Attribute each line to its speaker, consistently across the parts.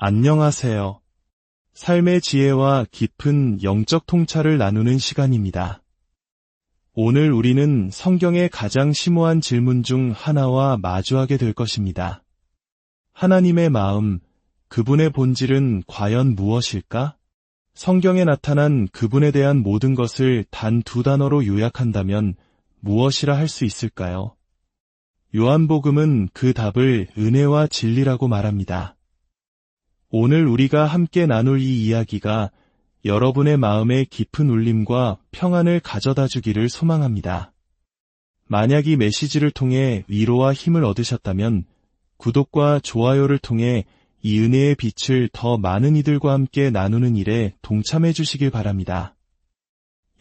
Speaker 1: 안녕하세요. 삶의 지혜와 깊은 영적 통찰을 나누는 시간입니다. 오늘 우리는 성경의 가장 심오한 질문 중 하나와 마주하게 될 것입니다. 하나님의 마음, 그분의 본질은 과연 무엇일까? 성경에 나타난 그분에 대한 모든 것을 단 두 단어로 요약한다면 무엇이라 할 수 있을까요? 요한복음은 그 답을 은혜와 진리라고 말합니다. 오늘 우리가 함께 나눌 이 이야기가 여러분의 마음에 깊은 울림과 평안을 가져다 주기를 소망합니다. 만약 이 메시지를 통해 위로와 힘을 얻으셨다면 구독과 좋아요를 통해 이 은혜의 빛을 더 많은 이들과 함께 나누는 일에 동참해 주시길 바랍니다.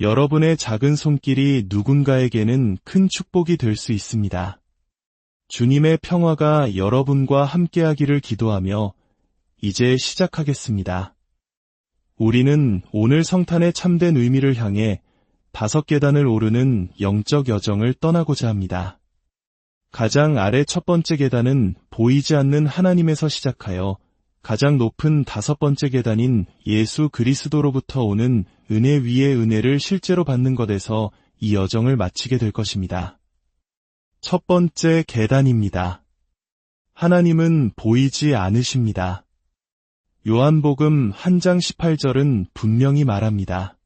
Speaker 1: 여러분의 작은 손길이 누군가에게는 큰 축복이 될 수 있습니다. 주님의 평화가 여러분과 함께하기를 기도하며 이제 시작하겠습니다. 우리는 오늘 성탄의 참된 의미를 향해 5계단을 오르는 영적 여정을 떠나고자 합니다. 가장 아래 첫 번째 계단은 보이지 않는 하나님에서 시작하여 가장 높은 5번째 계단인 예수 그리스도로부터 오는 은혜 위의 은혜를 실제로 받는 것에서 이 여정을 마치게 될 것입니다. 첫 번째 계단입니다. 하나님은 보이지 않으십니다. 요한복음 1장 18절은 분명히 말합니다.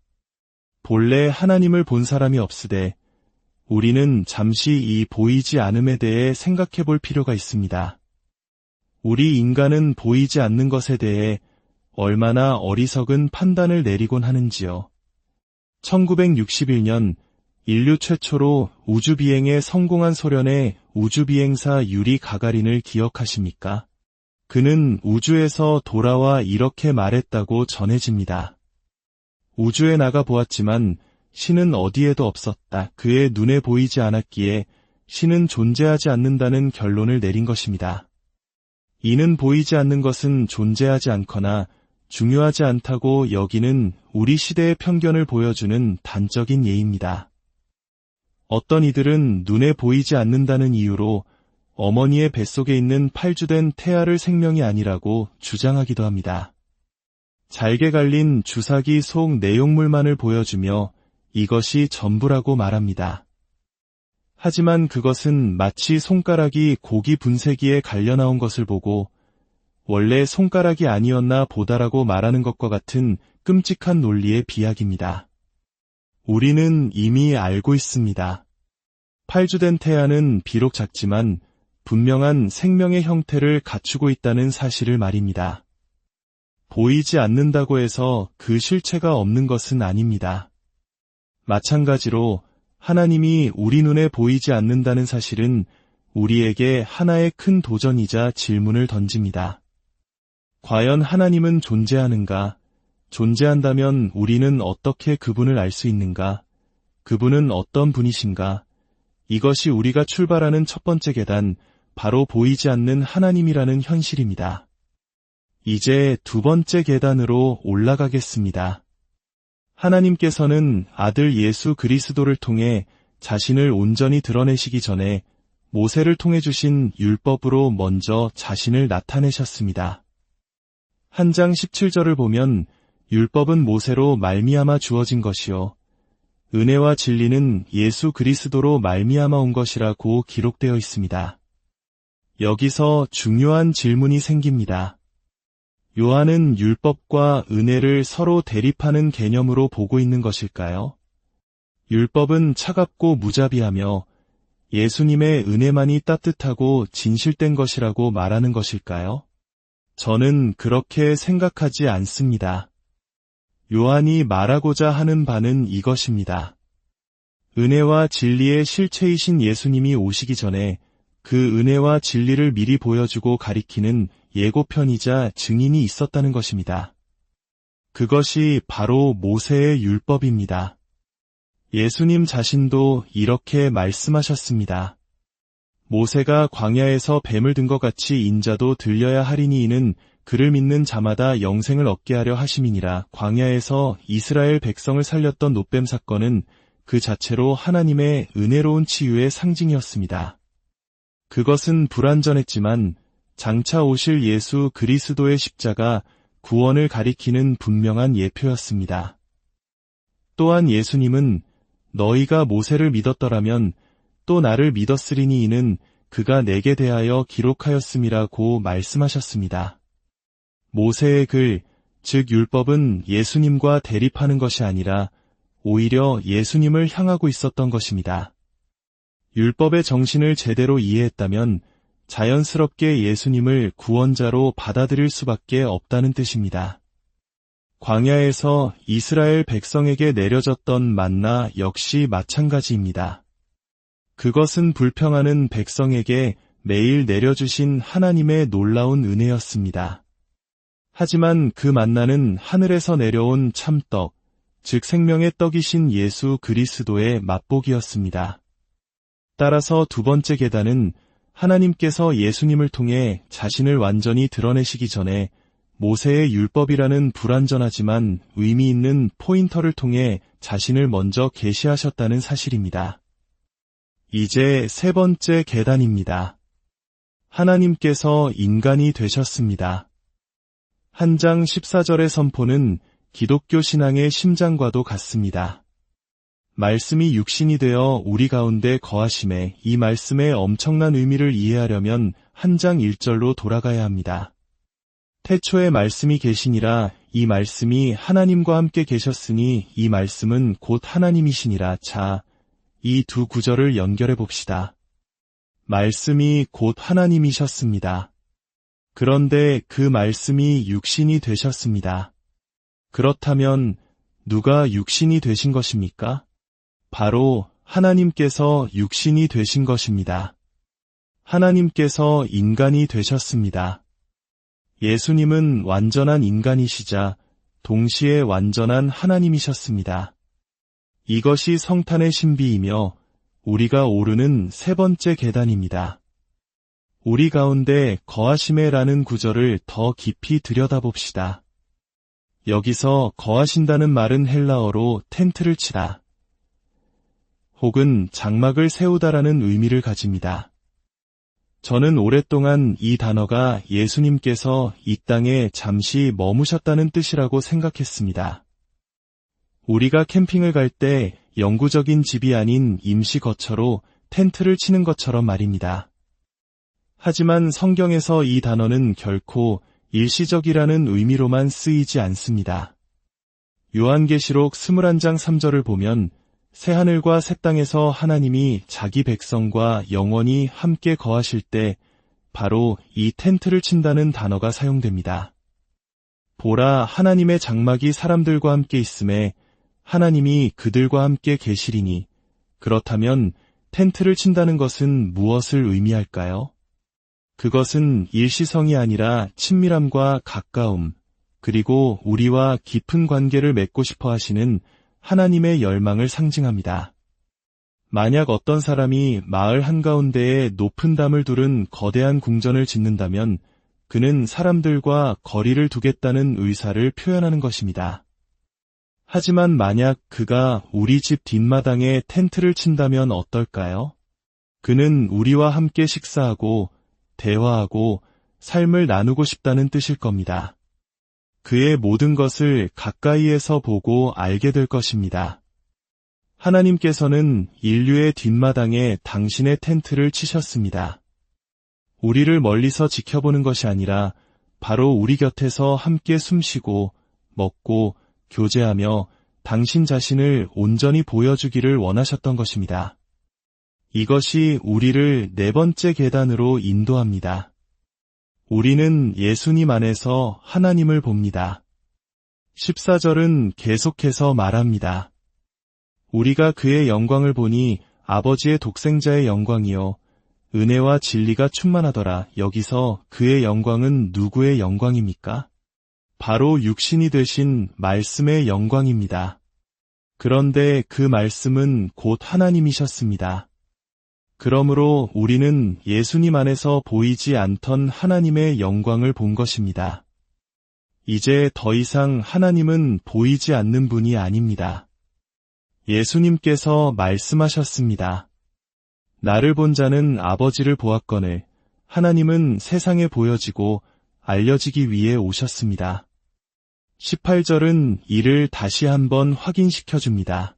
Speaker 1: 본래 하나님을 본 사람이 없으되 우리는 잠시 이 보이지 않음에 대해 생각해 볼 필요가 있습니다. 우리 인간은 보이지 않는 것에 대해 얼마나 어리석은 판단을 내리곤 하는지요. 1961년 인류 최초로 우주비행에 성공한 소련의 우주비행사 유리 가가린을 기억하십니까? 그는 우주에서 돌아와 이렇게 말했다고 전해집니다. 우주에 나가 보았지만 신은 어디에도 없었다. 그의 눈에 보이지 않았기에 신은 존재하지 않는다는 결론을 내린 것입니다. 이는 보이지 않는 것은 존재하지 않거나 중요하지 않다고 여기는 우리 시대의 편견을 보여주는 단적인 예입니다. 어떤 이들은 눈에 보이지 않는다는 이유로 어머니의 뱃속에 있는 팔주된 태아를 생명이 아니라고 주장하기도 합니다. 잘게 갈린 주사기 속 내용물만을 보여주며 이것이 전부라고 말합니다. 하지만 그것은 마치 손가락이 고기 분쇄기에 갈려 나온 것을 보고 원래 손가락이 아니었나 보다라고 말하는 것과 같은 끔찍한 논리의 비약입니다. 우리는 이미 알고 있습니다. 팔주된 태아는 비록 작지만 분명한 생명의 형태를 갖추고 있다는 사실을 말입니다. 보이지 않는다고 해서 그 실체가 없는 것은 아닙니다. 마찬가지로 하나님이 우리 눈에 보이지 않는다는 사실은 우리에게 하나의 큰 도전이자 질문을 던집니다. 과연 하나님은 존재하는가? 존재한다면 우리는 어떻게 그분을 알 수 있는가? 그분은 어떤 분이신가? 이것이 우리가 출발하는 첫 번째 계단, 바로 보이지 않는 하나님이라는 현실입니다. 이제 두 번째 계단으로 올라가겠습니다. 하나님께서는 아들 예수 그리스도를 통해 자신을 온전히 드러내시기 전에 모세를 통해 주신 율법으로 먼저 자신을 나타내셨습니다. 1장 17절을 보면 율법은 모세로 말미암아 주어진 것이요 은혜와 진리는 예수 그리스도로 말미암아 온 것이라고 기록되어 있습니다. 여기서 중요한 질문이 생깁니다. 요한은 율법과 은혜를 서로 대립하는 개념으로 보고 있는 것일까요? 율법은 차갑고 무자비하며 예수님의 은혜만이 따뜻하고 진실된 것이라고 말하는 것일까요? 저는 그렇게 생각하지 않습니다. 요한이 말하고자 하는 바는 이것입니다. 은혜와 진리의 실체이신 예수님이 오시기 전에 그 은혜와 진리를 미리 보여주고 가리키는 예고편이자 증인이 있었다는 것입니다. 그것이 바로 모세의 율법입니다. 예수님 자신도 이렇게 말씀하셨습니다. 모세가 광야에서 뱀을 든 것 같이 인자도 들려야 하리니 이는 그를 믿는 자마다 영생을 얻게 하려 하심이니라. 광야에서 이스라엘 백성을 살렸던 놋뱀 사건은 그 자체로 하나님의 은혜로운 치유의 상징이었습니다. 그것은 불완전했지만 장차 오실 예수 그리스도의 십자가, 구원을 가리키는 분명한 예표였습니다. 또한 예수님은 너희가 모세를 믿었더라면 또 나를 믿었으리니 이는 그가 내게 대하여 기록하였음이라고 말씀하셨습니다. 모세의 글, 즉 율법은 예수님과 대립하는 것이 아니라 오히려 예수님을 향하고 있었던 것입니다. 율법의 정신을 제대로 이해했다면 자연스럽게 예수님을 구원자로 받아들일 수밖에 없다는 뜻입니다. 광야에서 이스라엘 백성에게 내려졌던 만나 역시 마찬가지입니다. 그것은 불평하는 백성에게 매일 내려주신 하나님의 놀라운 은혜였습니다. 하지만 그 만나는 하늘에서 내려온 참떡, 즉 생명의 떡이신 예수 그리스도의 맛보기였습니다. 따라서 두 번째 계단은 하나님께서 예수님을 통해 자신을 완전히 드러내시기 전에 모세의 율법이라는 불완전하지만 의미 있는 포인터를 통해 자신을 먼저 계시하셨다는 사실입니다. 이제 세 번째 계단입니다. 하나님께서 인간이 되셨습니다. 한 장 14절의 선포는 기독교 신앙의 심장과도 같습니다. 말씀이 육신이 되어 우리 가운데 거하심에, 이 말씀의 엄청난 의미를 이해하려면 한 장 1절로 돌아가야 합니다. 태초에 말씀이 계시니라, 이 말씀이 하나님과 함께 계셨으니 이 말씀은 곧 하나님이시니라. 자, 이 두 구절을 연결해 봅시다. 말씀이 곧 하나님이셨습니다. 그런데 그 말씀이 육신이 되셨습니다. 그렇다면 누가 육신이 되신 것입니까? 바로 하나님께서 육신이 되신 것입니다. 하나님께서 인간이 되셨습니다. 예수님은 완전한 인간이시자 동시에 완전한 하나님이셨습니다. 이것이 성탄의 신비이며 우리가 오르는 세 번째 계단입니다. 우리 가운데 거하심에라는 구절을 더 깊이 들여다봅시다. 여기서 거하신다는 말은 헬라어로 텐트를 치다 혹은 장막을 세우다라는 의미를 가집니다. 저는 오랫동안 이 단어가 예수님께서 이 땅에 잠시 머무셨다는 뜻이라고 생각했습니다. 우리가 캠핑을 갈 때 영구적인 집이 아닌 임시 거처로 텐트를 치는 것처럼 말입니다. 하지만 성경에서 이 단어는 결코 일시적이라는 의미로만 쓰이지 않습니다. 요한계시록 21장 3절을 보면 새하늘과 새 땅에서 하나님이 자기 백성과 영원히 함께 거하실 때 바로 이 텐트를 친다는 단어가 사용됩니다. 보라, 하나님의 장막이 사람들과 함께 있음에 하나님이 그들과 함께 계시리니, 그렇다면 텐트를 친다는 것은 무엇을 의미할까요? 그것은 일시성이 아니라 친밀함과 가까움, 그리고 우리와 깊은 관계를 맺고 싶어 하시는 하나님의 열망을 상징합니다. 만약 어떤 사람이 마을 한가운데에 높은 담을 두른 거대한 궁전을 짓는다면 그는 사람들과 거리를 두겠다는 의사를 표현하는 것입니다. 하지만 만약 그가 우리 집 뒷마당에 텐트를 친다면 어떨까요? 그는 우리와 함께 식사하고 대화하고 삶을 나누고 싶다는 뜻일 겁니다. 그의 모든 것을 가까이에서 보고 알게 될 것입니다. 하나님께서는 인류의 뒷마당에 당신의 텐트를 치셨습니다. 우리를 멀리서 지켜보는 것이 아니라 바로 우리 곁에서 함께 숨쉬고 먹고 교제하며 당신 자신을 온전히 보여주기를 원하셨던 것입니다. 이것이 우리를 네 번째 계단으로 인도합니다. 우리는 예수님 안에서 하나님을 봅니다. 14절은 계속해서 말합니다. 우리가 그의 영광을 보니 아버지의 독생자의 영광이요 은혜와 진리가 충만하더라. 여기서 그의 영광은 누구의 영광입니까? 바로 육신이 되신 말씀의 영광입니다. 그런데 그 말씀은 곧 하나님이셨습니다. 그러므로 우리는 예수님 안에서 보이지 않던 하나님의 영광을 본 것입니다. 이제 더 이상 하나님은 보이지 않는 분이 아닙니다. 예수님께서 말씀하셨습니다. 나를 본 자는 아버지를 보았거늘 하나님은 세상에 보여지고 알려지기 위해 오셨습니다. 18절은 이를 다시 한번 확인시켜 줍니다.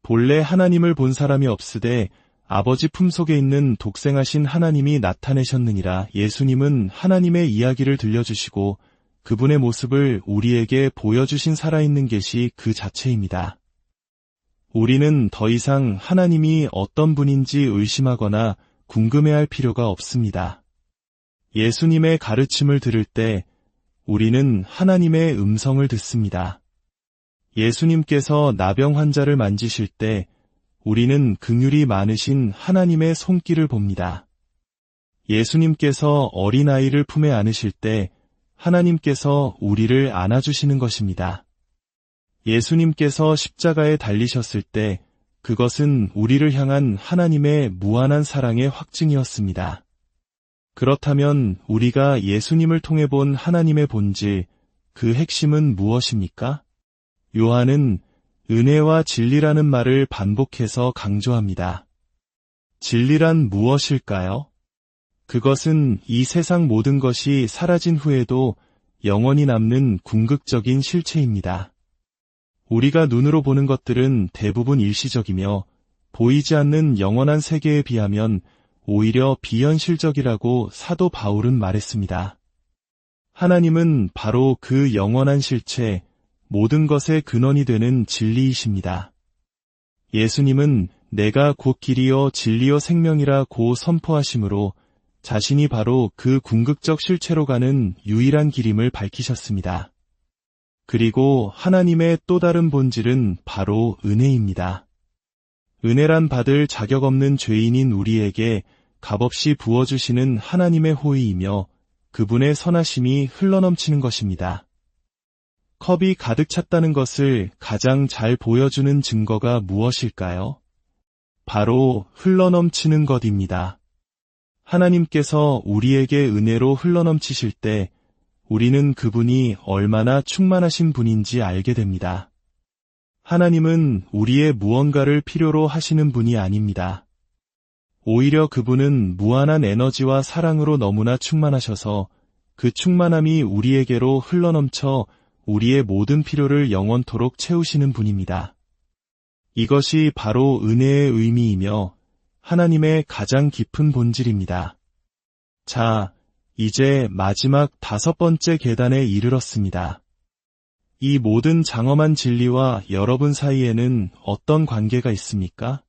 Speaker 1: 본래 하나님을 본 사람이 없으되 아버지 품속에 있는 독생하신 하나님이 나타내셨느니라. 예수님은 하나님의 이야기를 들려주시고 그분의 모습을 우리에게 보여주신 살아있는 계시 그 자체입니다. 우리는 더 이상 하나님이 어떤 분인지 의심하거나 궁금해할 필요가 없습니다. 예수님의 가르침을 들을 때 우리는 하나님의 음성을 듣습니다. 예수님께서 나병 환자를 만지실 때 우리는 긍휼이 많으신 하나님의 손길을 봅니다. 예수님께서 어린아이를 품에 안으실 때 하나님께서 우리를 안아주시는 것입니다. 예수님께서 십자가에 달리셨을 때 그것은 우리를 향한 하나님의 무한한 사랑의 확증이었습니다. 그렇다면 우리가 예수님을 통해 본 하나님의 본질, 그 핵심은 무엇입니까? 요한은 은혜와 진리라는 말을 반복해서 강조합니다. 진리란 무엇일까요? 그것은 이 세상 모든 것이 사라진 후에도 영원히 남는 궁극적인 실체입니다. 우리가 눈으로 보는 것들은 대부분 일시적이며 보이지 않는 영원한 세계에 비하면 오히려 비현실적이라고 사도 바울은 말했습니다. 하나님은 바로 그 영원한 실체, 모든 것의 근원이 되는 진리이십니다. 예수님은 내가 곧 길이요 진리요 생명이라고 선포하심으로 자신이 바로 그 궁극적 실체로 가는 유일한 길임을 밝히셨습니다. 그리고 하나님의 또 다른 본질은 바로 은혜입니다. 은혜란 받을 자격 없는 죄인인 우리에게 값없이 부어주시는 하나님의 호의이며 그분의 선하심이 흘러넘치는 것입니다. 컵이 가득 찼다는 것을 가장 잘 보여주는 증거가 무엇일까요? 바로 흘러넘치는 것입니다. 하나님께서 우리에게 은혜로 흘러넘치실 때 우리는 그분이 얼마나 충만하신 분인지 알게 됩니다. 하나님은 우리의 무언가를 필요로 하시는 분이 아닙니다. 오히려 그분은 무한한 에너지와 사랑으로 너무나 충만하셔서 그 충만함이 우리에게로 흘러넘쳐 우리의 모든 필요를 영원토록 채우시는 분입니다. 이것이 바로 은혜의 의미이며 하나님의 가장 깊은 본질입니다. 자, 이제 마지막 5번째 계단에 이르렀습니다. 이 모든 장엄한 진리와 여러분 사이에는 어떤 관계가 있습니까?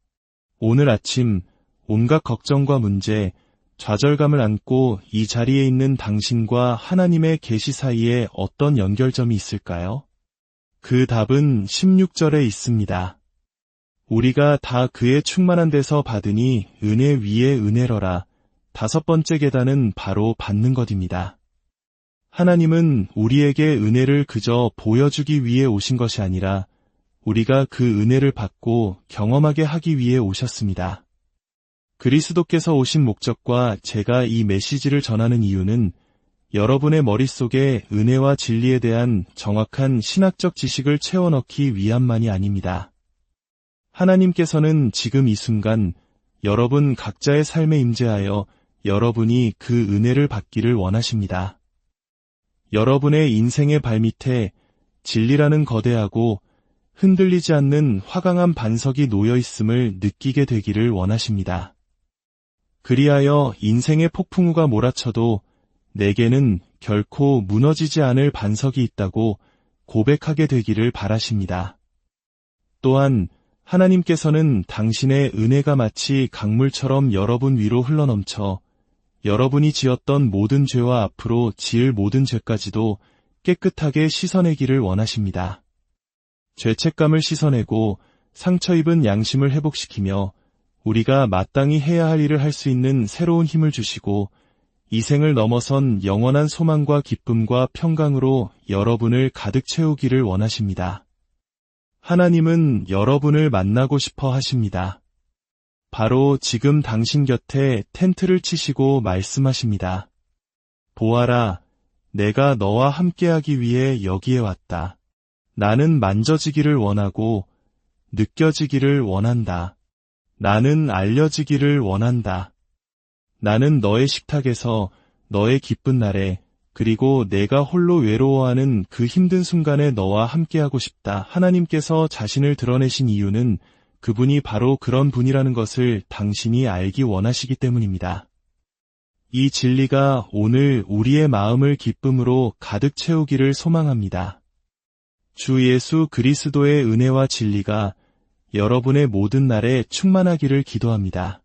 Speaker 1: 오늘 아침 온갖 걱정과 문제, 좌절감을 안고 이 자리에 있는 당신과 하나님의 계시 사이에 어떤 연결점이 있을까요? 그 답은 16절에 있습니다. 우리가 다 그의 충만한 데서 받으니 은혜 위에 은혜러라. 5번째 계단은 바로 받는 것입니다. 하나님은 우리에게 은혜를 그저 보여주기 위해 오신 것이 아니라 우리가 그 은혜를 받고 경험하게 하기 위해 오셨습니다. 그리스도께서 오신 목적과 제가 이 메시지를 전하는 이유는 여러분의 머릿속에 은혜와 진리에 대한 정확한 신학적 지식을 채워넣기 위함만이 아닙니다. 하나님께서는 지금 이 순간 여러분 각자의 삶에 임재하여 여러분이 그 은혜를 받기를 원하십니다. 여러분의 인생의 발밑에 진리라는 거대하고 흔들리지 않는 화강한 반석이 놓여 있음을 느끼게 되기를 원하십니다. 그리하여 인생의 폭풍우가 몰아쳐도 내게는 결코 무너지지 않을 반석이 있다고 고백하게 되기를 바라십니다. 또한 하나님께서는 당신의 은혜가 마치 강물처럼 여러분 위로 흘러넘쳐 여러분이 지었던 모든 죄와 앞으로 지을 모든 죄까지도 깨끗하게 씻어내기를 원하십니다. 죄책감을 씻어내고 상처 입은 양심을 회복시키며 우리가 마땅히 해야 할 일을 할 수 있는 새로운 힘을 주시고 이 생을 넘어선 영원한 소망과 기쁨과 평강으로 여러분을 가득 채우기를 원하십니다. 하나님은 여러분을 만나고 싶어 하십니다. 바로 지금 당신 곁에 텐트를 치시고 말씀하십니다. 보아라, 내가 너와 함께하기 위해 여기에 왔다. 나는 만져지기를 원하고 느껴지기를 원한다. 나는 알려지기를 원한다. 나는 너의 식탁에서 너의 기쁜 날에 그리고 내가 홀로 외로워하는 그 힘든 순간에 너와 함께하고 싶다. 하나님께서 자신을 드러내신 이유는 그분이 바로 그런 분이라는 것을 당신이 알기 원하시기 때문입니다. 이 진리가 오늘 우리의 마음을 기쁨으로 가득 채우기를 소망합니다. 주 예수 그리스도의 은혜와 진리가 여러분의 모든 날에 충만하기를 기도합니다.